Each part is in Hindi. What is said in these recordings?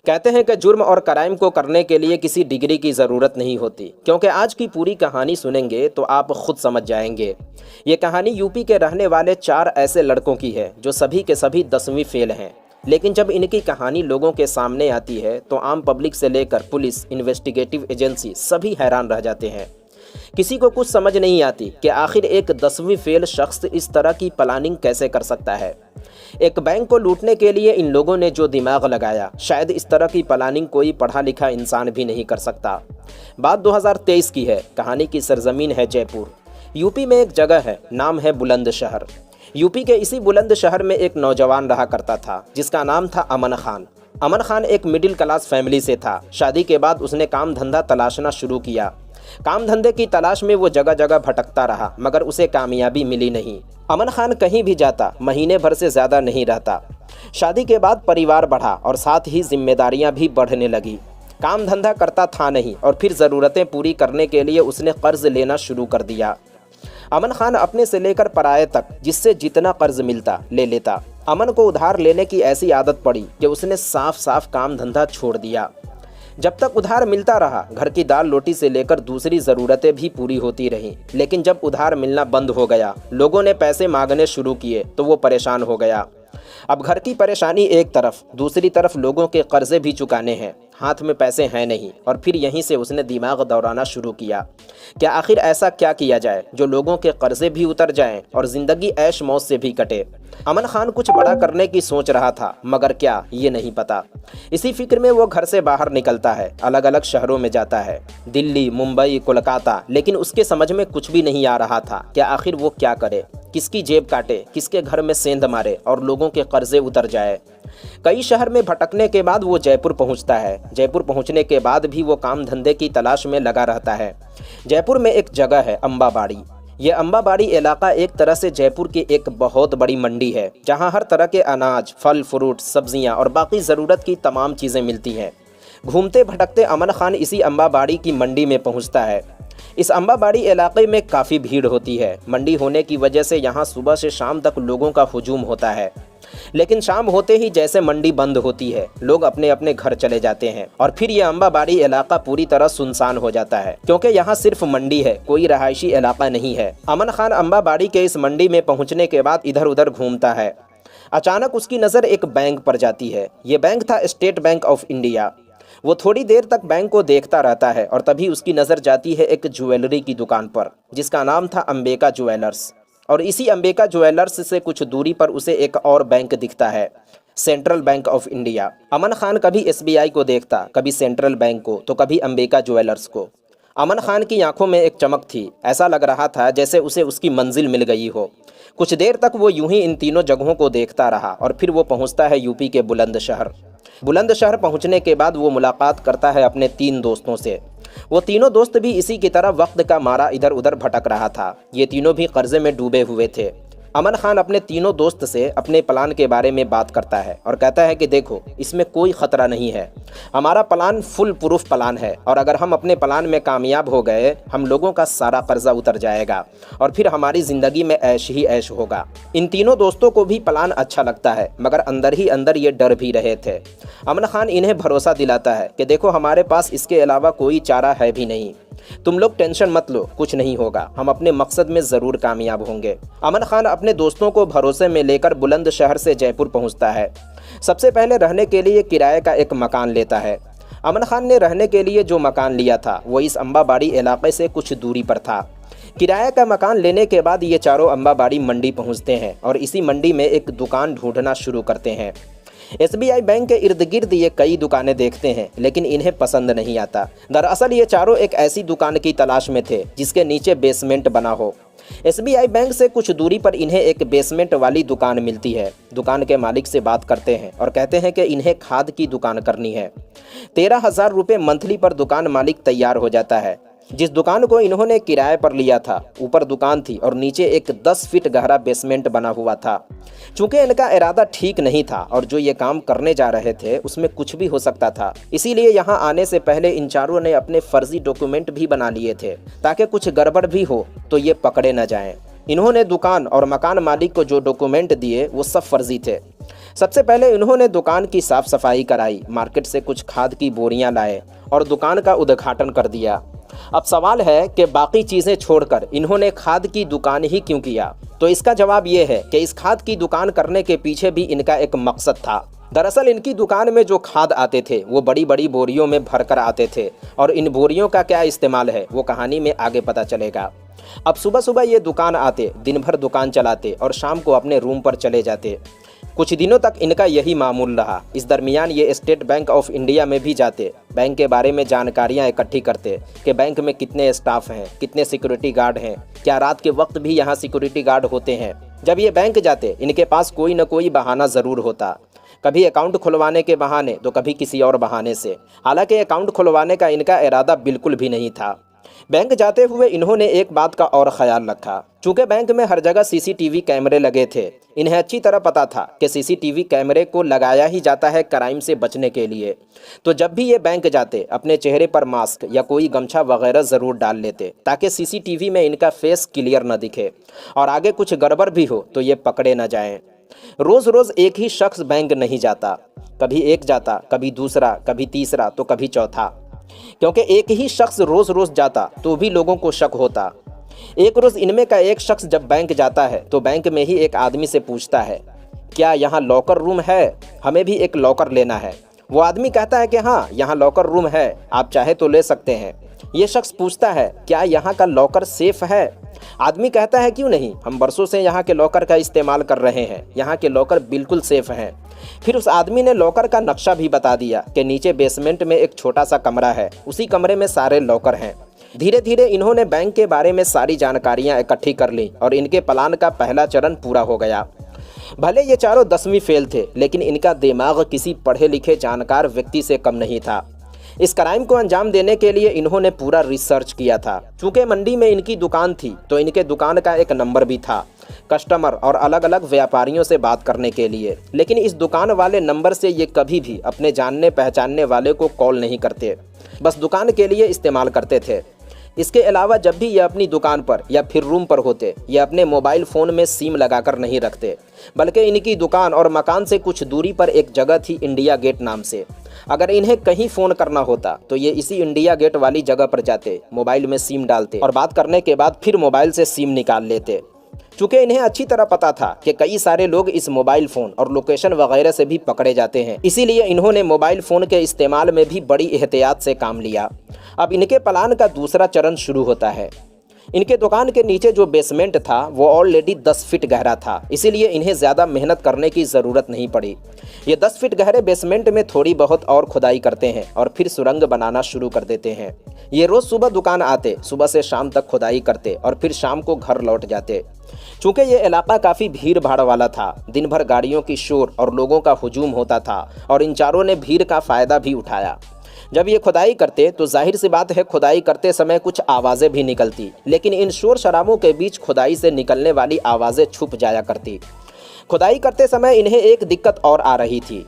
कहते हैं कि जुर्म और क्राइम को करने के लिए किसी डिग्री की ज़रूरत नहीं होती, क्योंकि आज की पूरी कहानी सुनेंगे तो आप खुद समझ जाएंगे। ये कहानी यूपी के रहने वाले 4 ऐसे लड़कों की है जो सभी के सभी 10वीं फेल हैं। लेकिन जब इनकी कहानी लोगों के सामने आती है तो आम पब्लिक से लेकर पुलिस, इन्वेस्टिगेटिव एजेंसी सभी हैरान रह जाते हैं। किसी को कुछ समझ नहीं आती कि आखिर एक 10वीं फेल शख्स इस तरह की प्लानिंग कैसे कर सकता है। एक बैंक को लूटने के लिए इन लोगों ने जो दिमाग लगाया, शायद इस तरह की प्लानिंग कोई पढ़ा लिखा इंसान भी नहीं कर सकता। बात 2023 की है। कहानी की सरजमीन है जयपुर। यूपी में एक जगह है, नाम है बुलंदशहर। यूपी के इसी बुलंदशहर में एक नौजवान रहा करता था जिसका नाम था अमन खान। अमन खान एक मिडिल क्लास फैमिली से था। शादी के बाद उसने काम धंधा तलाशना शुरू किया। काम धंधे की तलाश में वो जगह जगह भटकता रहा, मगर उसे कामयाबी मिली नहीं। अमन खान कहीं भी जाता महीने भर से ज़्यादा नहीं रहता। शादी के बाद परिवार बढ़ा और साथ ही जिम्मेदारियां भी बढ़ने लगी। काम धंधा करता था नहीं और फिर ज़रूरतें पूरी करने के लिए उसने कर्ज लेना शुरू कर दिया। अमन खान अपने से लेकर पराये तक जिससे जितना कर्ज मिलता ले लेता। अमन को उधार लेने की ऐसी आदत पड़ी कि उसने साफ साफ काम धंधा छोड़ दिया। जब तक उधार मिलता रहा, घर की दाल रोटी से लेकर दूसरी ज़रूरतें भी पूरी होती रहीं। लेकिन जब उधार मिलना बंद हो गया, लोगों ने पैसे मांगने शुरू किए तो वो परेशान हो गया। अब घर की परेशानी एक तरफ, दूसरी तरफ लोगों के कर्जे भी चुकाने हैं, हाथ में पैसे हैं नहीं। और फिर यहीं से उसने दिमाग दौड़ाना शुरू किया कि आखिर ऐसा क्या किया जाए जो लोगों के कर्जे भी उतर जाएं और ज़िंदगी ऐश मौज से भी कटे। अमन खान कुछ बड़ा करने की सोच रहा था, मगर क्या ये नहीं पता। इसी फिक्र में वो घर से बाहर निकलता है, अलग अलग शहरों में जाता है, दिल्ली, मुंबई, कोलकाता। लेकिन उसके समझ में कुछ भी नहीं आ रहा था कि आखिर वो क्या करे, किसकी जेब काटे, किसके घर में सेंध मारे और लोगों के कर्जे उतर जाए। कई शहर में भटकने के बाद वो जयपुर पहुंचता है। जयपुर पहुंचने के बाद भी वो काम धंधे की तलाश में लगा रहता है। जयपुर में एक जगह है अम्बाबाड़ी। ये अम्बाबाड़ी इलाका एक तरह से जयपुर की एक बहुत बड़ी मंडी है, जहां हर तरह के अनाज, फल फ्रूट, सब्जियां और बाकी ज़रूरत की तमाम चीज़ें मिलती हैं। घूमते भटकते अमन खान इसी अम्बाबाड़ी की मंडी में पहुंचता है। इस अम्बाबाड़ी इलाके में काफ़ी भीड़ होती है। मंडी होने की वजह से यहाँ सुबह से शाम तक लोगों का हुजूम होता है। लेकिन शाम होते ही जैसे मंडी बंद होती है, लोग अपने अपने घर चले जाते हैं और फिर ये अम्बाबाड़ी इलाका पूरी तरह सुनसान हो जाता है, क्योंकि यहाँ सिर्फ मंडी है, कोई रहायशी इलाका नहीं है। अमन खान अम्बाबाड़ी के इस मंडी में पहुँचने के बाद इधर उधर घूमता है। अचानक उसकी नज़र एक बैंक पर जाती है। ये बैंक था स्टेट बैंक ऑफ इंडिया। वो थोड़ी देर तक बैंक को देखता रहता है और तभी उसकी नज़र जाती है एक ज्वेलरी की दुकान पर, जिसका नाम था अंबिका ज्वेलर्स। और इसी अंबिका ज्वेलर्स से कुछ दूरी पर उसे एक और बैंक दिखता है, सेंट्रल बैंक ऑफ इंडिया। अमन खान कभी SBI को देखता, कभी सेंट्रल बैंक को, तो कभी अंबिका ज्वेलर्स को। अमन खान की आंखों में एक चमक थी। ऐसा लग रहा था जैसे उसे उसकी मंजिल मिल गई हो। कुछ देर तक वो यूं ही इन तीनों जगहों को देखता रहा और फिर वो पहुंचता है यूपी के बुलंदशहर। बुलंदशहर पहुंचने के बाद वो मुलाकात करता है अपने 3 दोस्तों से। वो तीनों दोस्त भी इसी की तरह वक्त का मारा इधर उधर भटक रहा था। ये तीनों भी कर्जे में डूबे हुए थे। अमन खान अपने तीनों दोस्त से अपने प्लान के बारे में बात करता है और कहता है कि देखो, इसमें कोई ख़तरा नहीं है। हमारा प्लान फुल प्रूफ प्लान है और अगर हम अपने प्लान में कामयाब हो गए, हम लोगों का सारा कर्जा उतर जाएगा और फिर हमारी ज़िंदगी में ऐश ही ऐश होगा। इन तीनों दोस्तों को भी प्लान अच्छा लगता है, मगर अंदर ही अंदर ये डर भी रहे थे। अमन खान इन्हें भरोसा दिलाता है कि देखो, हमारे पास इसके अलावा कोई चारा है भी नहीं। तुम लोग टेंशन मत लो, कुछ नहीं होगा, हम अपने मकसद में ज़रूर कामयाब होंगे। अमन खान अपने दोस्तों को भरोसे में लेकर बुलंदशहर से जयपुर पहुंचता है। सबसे पहले रहने के लिए किराए का एक मकान लेता है। अमन खान ने रहने के लिए जो मकान लिया था वो इस अम्बाबाड़ी इलाके से कुछ दूरी पर था। किराए का मकान लेने के बाद ये चारों अम्बाबाड़ी मंडी पहुँचते हैं और इसी मंडी में एक दुकान ढूंढना शुरू करते हैं। SBI बैंक के इर्द गिर्द ये कई दुकानें देखते हैं, लेकिन इन्हें पसंद नहीं आता। दरअसल ये चारों एक ऐसी दुकान की तलाश में थे जिसके नीचे बेसमेंट बना हो। SBI बैंक से कुछ दूरी पर इन्हें एक बेसमेंट वाली दुकान मिलती है। दुकान के मालिक से बात करते हैं और कहते हैं कि इन्हें खाद की दुकान करनी है। 13,000 रुपये मंथली पर दुकान मालिक तैयार हो जाता है। जिस दुकान को इन्होंने किराए पर लिया था, ऊपर दुकान थी और नीचे एक 10 फीट गहरा बेसमेंट बना हुआ था। चूँकि इनका इरादा ठीक नहीं था और जो ये काम करने जा रहे थे उसमें कुछ भी हो सकता था, इसीलिए यहाँ आने से पहले इन चारों ने अपने फर्जी डॉक्यूमेंट भी बना लिए थे ताकि कुछ गड़बड़ भी हो तो ये पकड़े न जाएं। इन्होंने दुकान और मकान मालिक को जो डॉक्यूमेंट दिए वो सब फर्जी थे। सबसे पहले इन्होंने दुकान की साफ सफाई कराई, मार्केट से कुछ खाद की बोरियां लाए और दुकान का उद्घाटन कर दिया। अब सवाल है कि बाकी चीज़ें छोड़कर इन्होंने खाद की दुकान ही क्यों किया? तो इसका जवाब ये है कि इस खाद की दुकान करने के पीछे भी इनका एक मकसद था। दरअसल इनकी दुकान में जो खाद आते थे वो बड़ी बड़ी बोरियों में भरकर आते थे और इन बोरियों का क्या इस्तेमाल है वो कहानी में आगे पता चलेगा। अब सुबह सुबह ये दुकान आते, दिन भर दुकान चलाते और शाम को अपने रूम पर चले जाते। कुछ दिनों तक इनका यही मामूल रहा। इस दरमियान ये स्टेट बैंक ऑफ इंडिया में भी जाते, बैंक के बारे में जानकारियां इकट्ठी करते कि बैंक में कितने स्टाफ हैं, कितने सिक्योरिटी गार्ड हैं, क्या रात के वक्त भी यहाँ सिक्योरिटी गार्ड होते हैं। जब ये बैंक जाते इनके पास कोई न कोई बहाना ज़रूर होता, कभी अकाउंट खुलवाने के बहाने तो कभी किसी और बहाने से। हालांकि अकाउंट खुलवाने का इनका इरादा बिल्कुल भी नहीं था। बैंक जाते हुए इन्होंने एक बात का और ख्याल रखा। चूँकि बैंक में हर जगह सीसीटीवी कैमरे लगे थे, इन्हें अच्छी तरह पता था कि सीसीटीवी कैमरे को लगाया ही जाता है क्राइम से बचने के लिए। तो जब भी ये बैंक जाते अपने चेहरे पर मास्क या कोई गमछा वगैरह ज़रूर डाल लेते ताकि सीसीटीवी में इनका फेस क्लियर न दिखे और आगे कुछ गड़बड़ भी हो तो ये पकड़े न जाएं। रोज़ रोज़ एक ही शख्स बैंक नहीं जाता, कभी एक जाता, कभी दूसरा, कभी तीसरा तो कभी चौथा। क्योंकि एक ही शख्स रोज़ रोज़ जाता तो भी लोगों को शक होता। एक रोज़ इनमें का एक शख्स जब बैंक जाता है तो बैंक में ही एक आदमी से पूछता है, क्या यहाँ लॉकर रूम है? हमें भी एक लॉकर लेना है। वो आदमी कहता है कि हाँ, यहाँ लॉकर रूम है, आप चाहे तो ले सकते हैं। ये शख्स पूछता है, क्या यहाँ का लॉकर सेफ है? आदमी कहता है, क्यों नहीं, हम बरसों से यहाँ के लॉकर का इस्तेमाल कर रहे हैं, यहाँ के लॉकर बिल्कुल सेफ हैं। फिर उस आदमी ने लॉकर का नक्शा भी बता दिया कि नीचे बेसमेंट में एक छोटा सा कमरा है, उसी कमरे में सारे लॉकर हैं। धीरे धीरे इन्होंने बैंक के बारे में सारी जानकारियां इकट्ठी कर ली और इनके प्लान का पहला चरण पूरा हो गया। भले ये चारों 10वीं फेल थे, लेकिन इनका दिमाग किसी पढ़े लिखे जानकार व्यक्ति से कम नहीं था। इस क्राइम को अंजाम देने के लिए इन्होंने पूरा रिसर्च किया था। चूँकि मंडी में इनकी दुकान थी तो इनके दुकान का एक नंबर भी था कस्टमर और अलग अलग व्यापारियों से बात करने के लिए। लेकिन इस दुकान वाले नंबर से ये कभी भी अपने जानने पहचानने वाले को कॉल नहीं करते, बस दुकान के लिए इस्तेमाल करते थे। इसके अलावा जब भी ये अपनी दुकान पर या फिर रूम पर होते, ये अपने मोबाइल फ़ोन में सिम लगाकर नहीं रखते, बल्कि इनकी दुकान और मकान से कुछ दूरी पर एक जगह थी इंडिया गेट नाम से। अगर इन्हें कहीं फ़ोन करना होता तो ये इसी इंडिया गेट वाली जगह पर जाते, मोबाइल में सिम डालते और बात करने के बाद फिर मोबाइल से सिम निकाल लेते। चूँकि इन्हें अच्छी तरह पता था कि कई सारे लोग इस मोबाइल फ़ोन और लोकेशन वगैरह से भी पकड़े जाते हैं, इसीलिए इन्होंने मोबाइल फ़ोन के इस्तेमाल में भी बड़ी एहतियात से काम लिया। अब इनके प्लान का दूसरा चरण शुरू होता है। इनके दुकान के नीचे जो बेसमेंट था वो ऑलरेडी 10 फीट गहरा था, इसीलिए इन्हें ज़्यादा मेहनत करने की ज़रूरत नहीं पड़ी। ये 10 फीट गहरे बेसमेंट में थोड़ी बहुत और खुदाई करते हैं और फिर सुरंग बनाना शुरू कर देते हैं। ये रोज़ सुबह दुकान आते, सुबह से शाम तक खुदाई करते और फिर शाम को घर लौट जाते। चूँकि ये इलाका काफ़ी भीड़ भाड़ वाला था, दिन भर गाड़ियों की शोर और लोगों का हुजूम होता था और इन चारों ने भीड़ का फ़ायदा भी उठाया। जब ये खुदाई करते तो जाहिर सी बात है खुदाई करते समय कुछ आवाज़ें भी निकलती, लेकिन इन शोर शराबों के बीच खुदाई से निकलने वाली आवाज़ें छुप जाया करती। खुदाई करते समय इन्हें एक दिक्कत और आ रही थी।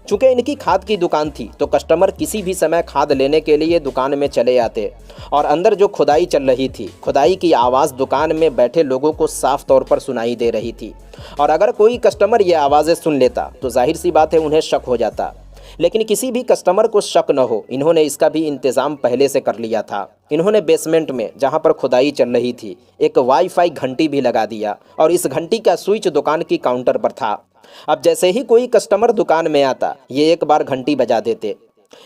चूँकि इनकी खाद की दुकान थी तो कस्टमर किसी भी समय खाद लेने के लिए दुकान में चले आते और अंदर जो खुदाई चल रही थी, खुदाई की आवाज़ दुकान में बैठे लोगों को साफ तौर पर सुनाई दे रही थी। और अगर कोई कस्टमर ये आवाज़ें सुन लेता तो जाहिर सी बात है उन्हें शक हो जाता। लेकिन किसी भी कस्टमर को शक न हो, इन्होंने इसका भी इंतज़ाम पहले से कर लिया था। इन्होंने बेसमेंट में जहां पर खुदाई चल रही थी एक वाईफाई घंटी भी लगा दिया और इस घंटी का स्विच दुकान की काउंटर पर था। अब जैसे ही कोई कस्टमर दुकान में आता ये एक बार घंटी बजा देते।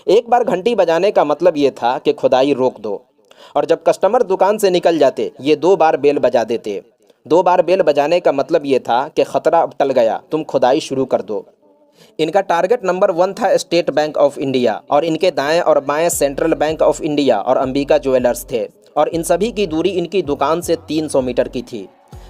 एक बार घंटी बजाने का मतलब ये था कि खुदाई रोक दो, और जब कस्टमर दुकान से निकल जाते ये 2 बार बेल बजा देते। 2 बार बेल बजाने का मतलब ये था कि ख़तरा अब टल गया, तुम खुदाई शुरू कर दो। इनका टारगेट नंबर 1 था स्टेट बैंक ऑफ इंडिया और इनके दाएं और बाएं सेंट्रल बैंक ऑफ इंडिया और अंबिका ज्वेलर्स थे, और इन सभी की दूरी इनकी दुकान से 300 मीटर की थी।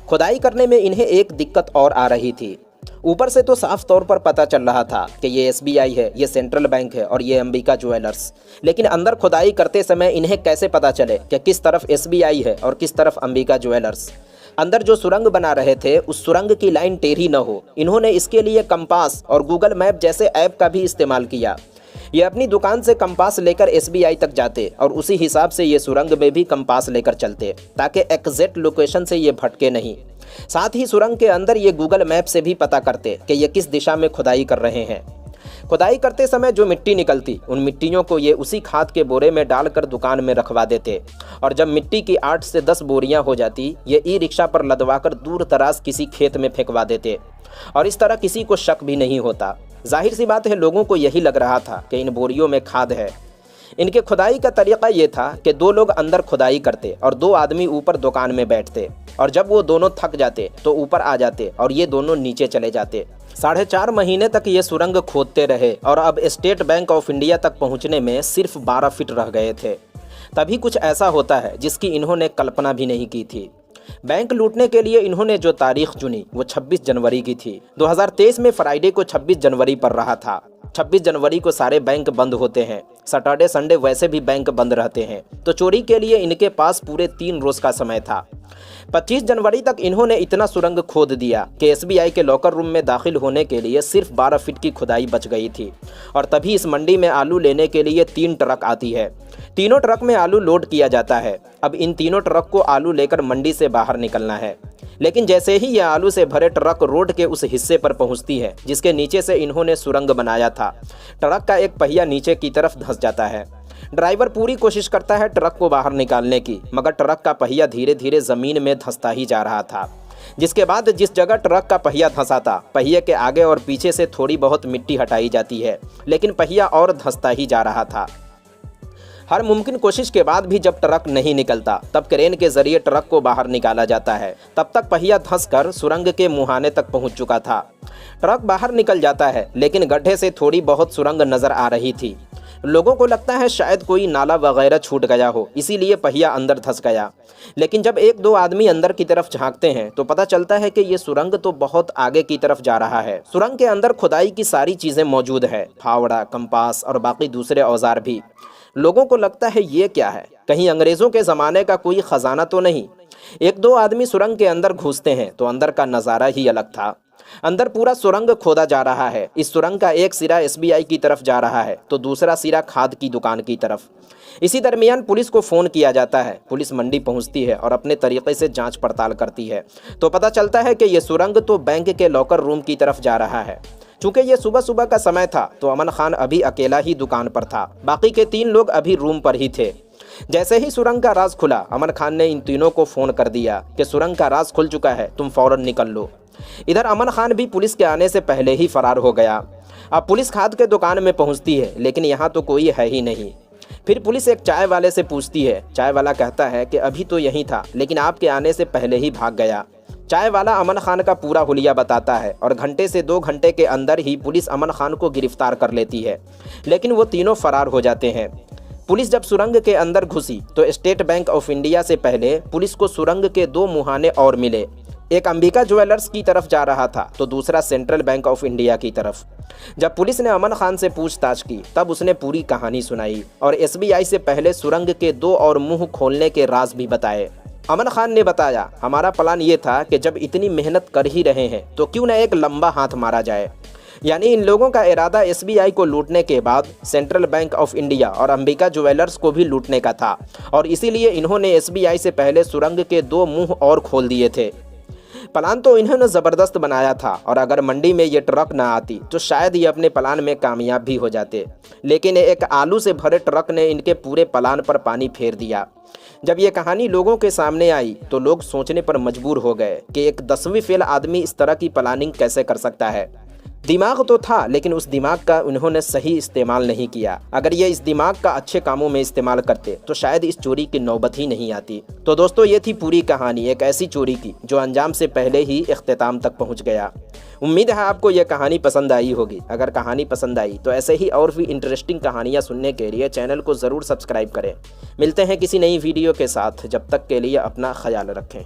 खुदाई करने में इन्हें एक दिक्कत और आ रही थी। ऊपर से तो साफ तौर पर पता चल रहा था कि ये SBI है, ये सेंट्रल बैंक है और ये अंबिका ज्वेलर्स, लेकिन अंदर खुदाई करते समय इन्हें कैसे पता चले कि किस तरफ SBI है और किस तरफ अंबिका ज्वेलर्स। अंदर जो सुरंग बना रहे थे उस सुरंग की लाइन टेढ़ी न हो, इन्होंने इसके लिए कंपास और गूगल मैप जैसे ऐप का भी इस्तेमाल किया। ये अपनी दुकान से कंपास लेकर SBI तक जाते और उसी हिसाब से ये सुरंग में भी कंपास लेकर चलते ताकि एग्जैक्ट लोकेशन से ये भटके नहीं। साथ ही सुरंग के अंदर ये गूगल मैप से भी पता करते कि ये किस दिशा में खुदाई कर रहे हैं। खुदाई करते समय जो मिट्टी निकलती, उन मिट्टियों को ये उसी खाद के बोरे में डालकर दुकान में रखवा देते और जब मिट्टी की 8 से 10 बोरियां हो जाती, ये ई रिक्शा पर लदवाकर दूर दराज किसी खेत में फेंकवा देते और इस तरह किसी को शक भी नहीं होता। जाहिर सी बात है, लोगों को यही लग रहा था कि इन बोरियों में खाद है। इनके खुदाई का तरीका ये था कि 2 लोग अंदर खुदाई करते और 2 आदमी ऊपर दुकान में बैठते और जब वो दोनों थक जाते तो ऊपर आ जाते और ये दोनों नीचे चले जाते। 4.5 महीने तक ये सुरंग खोदते रहे और अब स्टेट बैंक ऑफ इंडिया तक पहुंचने में सिर्फ 12 फीट रह गए थे। तभी कुछ ऐसा होता है जिसकी इन्होंने कल्पना भी नहीं की थी। बैंक लूटने के लिए इन्होंने जो तारीख चुनी वो 26 जनवरी की थी। 2023 में फ्राइडे को 26 जनवरी पर रहा था। 26 जनवरी को सारे बैंक बंद होते हैं। सैटरडे संडे वैसे भी बैंक बंद रहते हैं, तो चोरी के लिए इनके पास पूरे 3 रोज का समय था। 25 जनवरी तक इन्होंने इतना सुरंग खोद दिया कि SBI के लॉकर रूम में दाखिल होने के लिए सिर्फ 12 फीट की खुदाई बच गई थी और तभी इस मंडी में आलू लेने के लिए 3 ट्रक आती है। तीनों ट्रक में आलू लोड किया जाता है। अब इन तीनों ट्रक को आलू लेकर मंडी से बाहर निकलना है, लेकिन जैसे ही यह आलू से भरे ट्रक रोड के उस हिस्से पर पहुंचती है जिसके नीचे से इन्होंने सुरंग बनाया था, ट्रक का एक पहिया नीचे की तरफ धंस जाता है। ड्राइवर पूरी कोशिश करता है ट्रक को बाहर निकालने की, मगर ट्रक का पहिया धीरे धीरे जमीन में धंसता ही जा रहा था। जिसके बाद जिस जगह ट्रक का पहिया धंसा था, पहिए के आगे और पीछे से थोड़ी बहुत मिट्टी हटाई जाती है, लेकिन पहिया और धंसता ही जा रहा था। हर मुमकिन कोशिश के बाद भी जब ट्रक नहीं निकलता, तब क्रेन के जरिए ट्रक को बाहर निकाला जाता है। तब तक पहिया धंसकर सुरंग के मुहाने तक पहुंच चुका था। ट्रक बाहर निकल जाता है, लेकिन गड्ढे से थोड़ी बहुत सुरंग नजर आ रही थी। लोगों को लगता है शायद कोई नाला वगैरह छूट गया हो, इसीलिए पहिया अंदर धंस गया। लेकिन जब 1-2 आदमी अंदर की तरफ झांकते हैं तो पता चलता है कि ये सुरंग तो बहुत आगे की तरफ जा रहा है। सुरंग के अंदर खुदाई की सारी चीजें मौजूद है, फावड़ा, कंपास और बाकी दूसरे औजार भी। लोगों को लगता है ये क्या है, कहीं अंग्रेजों के ज़माने का कोई ख़जाना तो नहीं। 1-2 आदमी सुरंग के अंदर घुसते हैं तो अंदर का नज़ारा ही अलग था। अंदर पूरा सुरंग खोदा जा रहा है। इस सुरंग का एक सिरा SBI की तरफ जा रहा है तो दूसरा सिरा खाद की दुकान की तरफ। इसी दरमियान पुलिस को फ़ोन किया जाता है। पुलिस मंडी पहुंचती है और अपने तरीके से जांच पड़ताल करती है तो पता चलता है कि ये सुरंग तो बैंक के लॉकर रूम की तरफ जा रहा है। चूँकि ये सुबह सुबह का समय था तो अमन खान अभी अकेला ही दुकान पर था, बाकी के 3 लोग अभी रूम पर ही थे। जैसे ही सुरंग का राज खुला, अमन खान ने इन तीनों को फ़ोन कर दिया कि सुरंग का राज खुल चुका है, तुम फ़ौरन निकल लो। इधर अमन खान भी पुलिस के आने से पहले ही फरार हो गया। अब पुलिस खाद के दुकान में पहुंचती है, लेकिन यहाँ तो कोई है ही नहीं। फिर पुलिस एक चाय वाले से पूछती है। चाय वाला कहता है कि अभी तो यहीं था, लेकिन आपके आने से पहले ही भाग गया। चाय वाला अमन खान का पूरा हुलिया बताता है और घंटे से 2 घंटे के अंदर ही पुलिस अमन खान को गिरफ्तार कर लेती है, लेकिन वो तीनों फरार हो जाते हैं। पुलिस जब सुरंग के अंदर घुसी तो स्टेट बैंक ऑफ इंडिया से पहले पुलिस को सुरंग के 2 मुहाने और मिले। एक अंबिका ज्वेलर्स की तरफ जा रहा था तो दूसरा सेंट्रल बैंक ऑफ इंडिया की तरफ। जब पुलिस ने अमन खान से पूछताछ की तब उसने पूरी कहानी सुनाई और SBI से पहले सुरंग के 2 और मुंह खोलने के राज भी बताए। अमन खान ने बताया, हमारा प्लान ये था कि जब इतनी मेहनत कर ही रहे हैं तो क्यों न एक लंबा हाथ मारा जाए। यानी इन लोगों का इरादा SBI को लूटने के बाद सेंट्रल बैंक ऑफ इंडिया और अंबिका ज्वेलर्स को भी लूटने का था और इसीलिए इन्होंने SBI से पहले सुरंग के 2 मुंह और खोल दिए थे। प्लान तो इन्होंने ज़बरदस्त बनाया था और अगर मंडी में ये ट्रक ना आती तो शायद ये अपने प्लान में कामयाब भी हो जाते, लेकिन एक आलू से भरे ट्रक ने इनके पूरे प्लान पर पानी फेर दिया। जब ये कहानी लोगों के सामने आई तो लोग सोचने पर मजबूर हो गए कि एक 10वीं फेल आदमी इस तरह की प्लानिंग कैसे कर सकता है। दिमाग तो था, लेकिन उस दिमाग का उन्होंने सही इस्तेमाल नहीं किया। अगर ये इस दिमाग का अच्छे कामों में इस्तेमाल करते तो शायद इस चोरी की नौबत ही नहीं आती। तो दोस्तों, ये थी पूरी कहानी एक ऐसी चोरी की जो अंजाम से पहले ही इख्तिताम तक पहुंच गया। उम्मीद है आपको यह कहानी पसंद आई होगी। अगर कहानी पसंद आई तो ऐसे ही और भी इंटरेस्टिंग कहानियाँ सुनने के लिए चैनल को ज़रूर सब्सक्राइब करें। मिलते हैं किसी नई वीडियो के साथ, जब तक के लिए अपना ख्याल रखें।